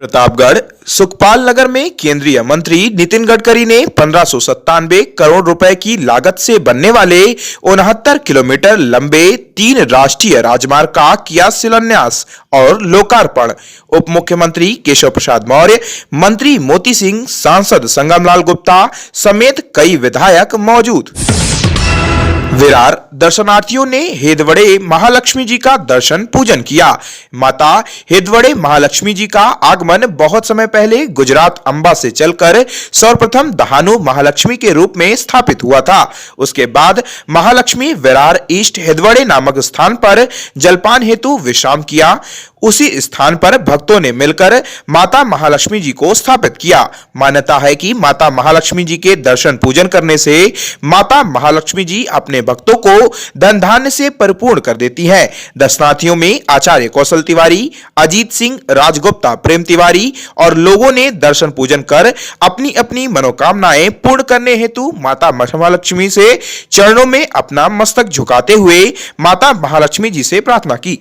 प्रतापगढ़ सुखपाल नगर में केंद्रीय मंत्री नितिन गडकरी ने 1597 करोड़ रुपए की लागत से बनने वाले 69 किलोमीटर लंबे 3 राष्ट्रीय राजमार्ग का किया शिलान्यास और लोकार्पण। उप मुख्यमंत्री केशव प्रसाद मौर्य, मंत्री मोती सिंह, सांसद संगमलाल गुप्ता समेत कई विधायक मौजूद। विरार दर्शनार्थियों ने हेदवड़े महालक्ष्मी जी का दर्शन पूजन किया। माता हेदवड़े महालक्ष्मी जी का आगमन बहुत समय पहले गुजरात अंबा से चलकर सर्वप्रथम दहानु महालक्ष्मी के रूप में स्थापित हुआ था। उसके बाद महालक्ष्मी विरार ईस्ट हेदवड़े नामक स्थान पर जलपान हेतु विश्राम किया। उसी स्थान पर भक्तों ने मिलकर माता महालक्ष्मी जी को स्थापित किया। मान्यता है कि माता महालक्ष्मी जी के दर्शन पूजन करने से माता महालक्ष्मी जी अपने भक्तों को धन धान्य से परिपूर्ण कर देती है। दर्शनार्थियों में आचार्य कौशल तिवारी, अजीत सिंह, राजगुप्ता, प्रेम तिवारी और लोगों ने दर्शन पूजन कर अपनी अपनी मनोकामनाएं पूर्ण करने हेतु माता महालक्ष्मी से चरणों में अपना मस्तक झुकाते हुए माता महालक्ष्मी जी से प्रार्थना की।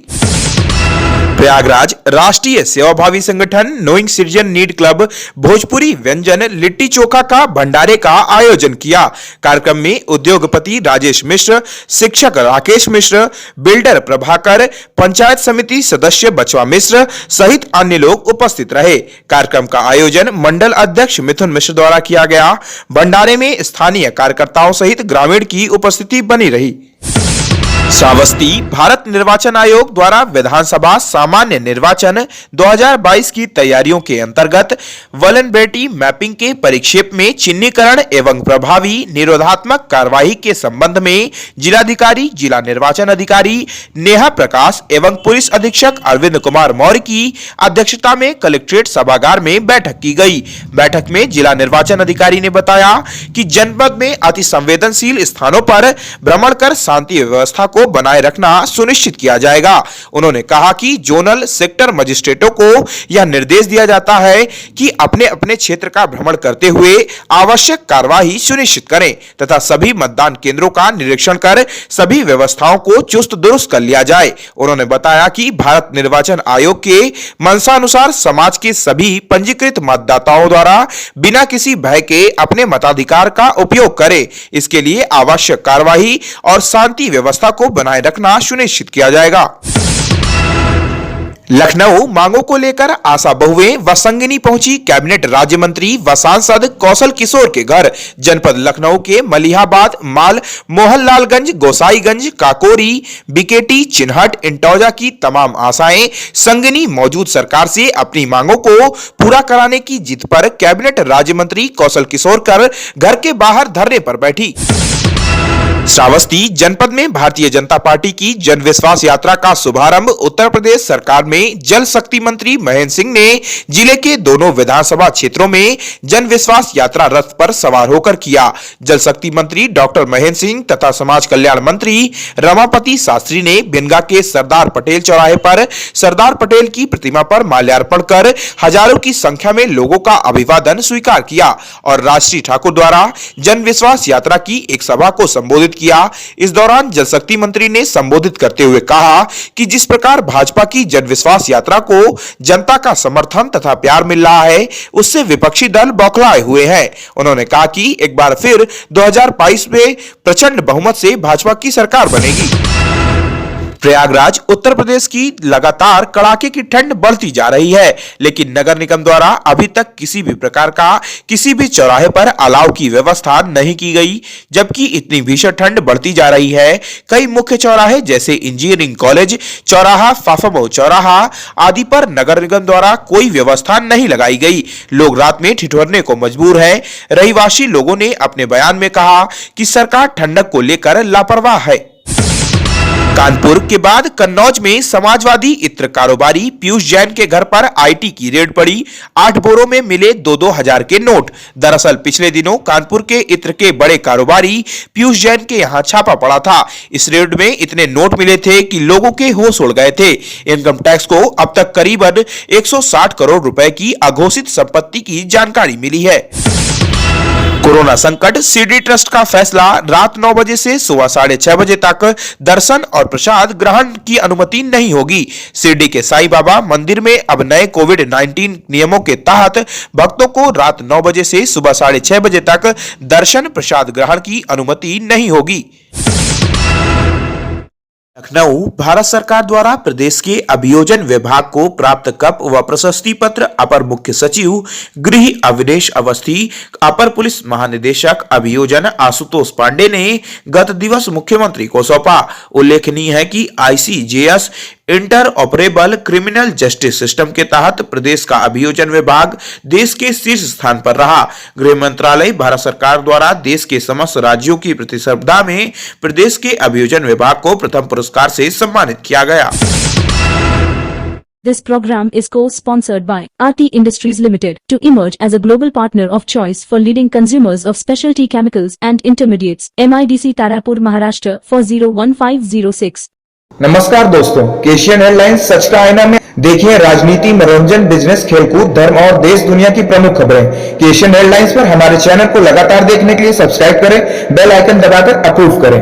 प्रयागराज राष्ट्रीय सेवाभावी संगठन knowing citizen need club Bhojpuri व्यंजन लिट्टी चोखा का भंडारे का आयोजन किया। कार्यक्रम में उद्योगपति राजेश मिश्र, शिक्षक राकेश मिश्र, बिल्डर प्रभाकर, पंचायत समिति सदस्य बचवा मिश्र सहित अन्य लोग उपस्थित रहे। कार्यक्रम का आयोजन मंडल अध्यक्ष मिथुन मिश्र द्वारा किया गया। भंडारे में स्थानीय कार्यकर्ताओं सहित ग्रामीण की उपस्थिति बनी रही। श्रावस्ती भारत निर्वाचन आयोग द्वारा विधानसभा सामान्य निर्वाचन 2022 की तैयारियों के अंतर्गत वल्नरेबिलिटी मैपिंग के परिक्षेप में चिन्हीकरण एवं प्रभावी निरोधात्मक कार्यवाही के संबंध में जिलाधिकारी, जिला निर्वाचन अधिकारी नेहा प्रकाश एवं पुलिस अधीक्षक अरविंद कुमार मौर्य की अध्यक्षता में कलेक्ट्रेट सभागार में बैठक की गई। बैठक में जिला निर्वाचन अधिकारी ने बताया कि जनपद में अति संवेदनशील स्थानों पर भ्रमण कर शांति व्यवस्था को बनाए रखना सुनिश्चित किया जाएगा। उन्होंने कहा कि जोनल सेक्टर मजिस्ट्रेटों को यह निर्देश दिया जाता है कि अपने अपने क्षेत्र का भ्रमण करते हुए आवश्यक कार्यवाही सुनिश्चित करें तथा सभी मतदान केंद्रों का निरीक्षण कर सभी व्यवस्थाओं को चुस्त दुरुस्त कर लिया जाए। उन्होंने बताया कि भारत निर्वाचन आयोग के मंशानुसार समाज के सभी पंजीकृत मतदाताओं द्वारा बिना किसी भय के अपने मताधिकार का उपयोग करें। इसके लिए आवश्यक कार्यवाही और शांति व्यवस्था को बनाए रखना सुनिश्चित किया जाएगा। लखनऊ मांगों को लेकर आशा बहुएं व संगिनी पहुंची कैबिनेट राज्य मंत्री व सांसद कौशल किशोर के घर। जनपद लखनऊ के मलिहाबाद, माल, मोहनलालगंज, गोसाईगंज, काकोरी, बिकेटी, चिन्हट, इंटौजा की तमाम आशाएं संगिनी मौजूद सरकार से अपनी मांगों को पूरा कराने की जिद पर कैबिनेट राज्य मंत्री कौशल किशोर कर घर के बाहर धरने पर बैठी। श्रावस्ती जनपद में भारतीय जनता पार्टी की जन विश्वास यात्रा का शुभारंभ उत्तर प्रदेश सरकार में जल शक्ति मंत्री महेंद्र सिंह ने जिले के दोनों विधानसभा क्षेत्रों में जन विश्वास यात्रा रथ पर सवार होकर किया। जल शक्ति मंत्री डॉक्टर महेंद्र सिंह तथा समाज कल्याण मंत्री रमापति शास्त्री ने भिनगा के सरदार पटेल चौराहे पर सरदार पटेल की प्रतिमा पर माल्यार्पण कर हजारों की संख्या में लोगों का अभिवादन स्वीकार किया और राष्ट्रीय ठाकुर द्वारा जन विश्वास यात्रा की एक सभा को संबोधित किया। इस दौरान जल शक्ति मंत्री ने संबोधित करते हुए कहा कि जिस प्रकार भाजपा की जन विश्वास यात्रा को जनता का समर्थन तथा प्यार मिल रहा है, उससे विपक्षी दल बौखलाए हुए हैं। उन्होंने कहा कि एक बार फिर 2022 में प्रचंड बहुमत से भाजपा की सरकार बनेगी। प्रयागराज उत्तर प्रदेश की लगातार कड़ाके की ठंड बढ़ती जा रही है, लेकिन नगर निगम द्वारा अभी तक किसी भी प्रकार का किसी भी चौराहे पर अलाव की व्यवस्था नहीं की गई। जबकि इतनी भीषण ठंड बढ़ती जा रही है, कई मुख्य चौराहे जैसे इंजीनियरिंग कॉलेज चौराहा, फाफामऊ चौराहा आदि पर नगर निगम द्वारा कोई व्यवस्था नहीं लगाई गई। लोग रात में ठिठुरने को मजबूर हैं। रहिवासी लोगों ने अपने बयान में कहा कि सरकार ठंडक को लेकर लापरवाह है। कानपुर के बाद कन्नौज में समाजवादी इत्र कारोबारी पीयूष जैन के घर पर आईटी की रेड पड़ी। 8 बोरों में मिले 2-2 हजार के नोट। दरअसल पिछले दिनों कानपुर के इत्र के बड़े कारोबारी पीयूष जैन के यहां छापा पड़ा था। इस रेड में इतने नोट मिले थे कि लोगों के होश उड़ गए थे। इनकम टैक्स को अब तक करीबन 160 करोड़ रुपए की अघोषित संपत्ति की जानकारी मिली है। कोरोना संकट सीडी ट्रस्ट का फैसला, रात 9 बजे से सुबह 6:30 बजे तक दर्शन और प्रसाद ग्रहण की अनुमति नहीं होगी। शिरडी के साईं बाबा मंदिर में अब नए कोविड-19 नियमों के तहत भक्तों को रात 9 बजे से सुबह 6:30 बजे तक दर्शन प्रसाद ग्रहण की अनुमति नहीं होगी। लखनऊ, भारत सरकार द्वारा प्रदेश के अभियोजन विभाग को प्राप्त कप व प्रशस्ति पत्र अपर मुख्य सचिव गृह अविनेश अवस्थी, अपर पुलिस महानिदेशक अभियोजन आशुतोष पांडे ने गत दिवस मुख्यमंत्री को सौंपा। उल्लेखनीय है कि ICJS inter operable criminal justice system के तहत प्रदेश का अभियोजन विभाग देश के शीर्ष स्थान पर रहा। गृह मंत्रालय भारत सरकार द्वारा देश के समस्त राज्यों की प्रतिस्पर्धा में प्रदेश के अभियोजन विभाग को प्रथम पुरस्कार से सम्मानित किया गया। This program is co-sponsored by RT Industries Limited to emerge as a global partner of choice for leading consumers of specialty chemicals and intermediates. MIDC Tarapur, Maharashtra 401506। नमस्कार दोस्तों, एशियन एयरलाइंस सच का आईना में देखिए राजनीति, मनोरंजन, बिजनेस, खेलकूद, धर्म और देश दुनिया की प्रमुख खबरें। एशियन एयरलाइंस पर हमारे चैनल को लगातार देखने के लिए सब्सक्राइब करें, बेल आइकन दबाकर अप्रूव करें।